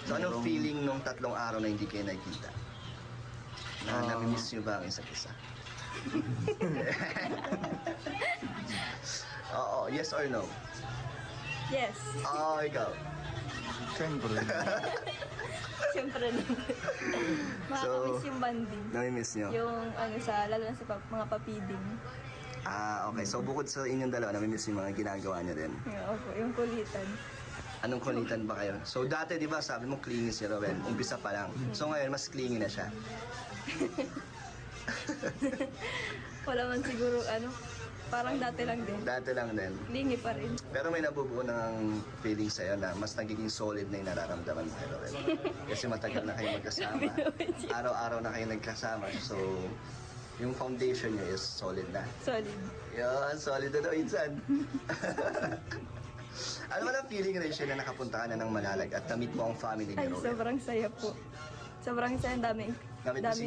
So, anong feeling nung 3 araw na hindi kayo nakikita? Nami-miss nyo ba ang isa't isa? Oo, yes or no? Yes. Oo, ikaw. Siyempre. Siyempre naman. Makakamiss yung banding. Nami-miss nyo? Yung lalo na sa mga papiding. Okay. So, bukod sa inyong dalawa, nami-miss yung mga ginagawa nyo din. Opo, yung kulitan. Anong kulitan ba kayo? So, dati, di ba, sabi mo, clingy si Roel. Umpisa pa lang. So, ngayon, mas clingy na siya. Wala man siguro, parang dati lang din. Dati lang din. Lingi pa rin. Pero may nabubuo ng feeling sa'yo na mas nagiging solid na yung nararamdaman mo kay Roel. Kasi matagal na kayo magkasama. Araw-araw na kayo nagkasama. So, yung foundation niyo is solid na. Solid. Yan, solid na daw, Insan. Ano ba ang feeling, Rachel, na nakapunta ka na ng Malalag at na-meet mo ang family ni Ay, Roel? sobrang saya po. Sobrang saya, daming Gamit mo si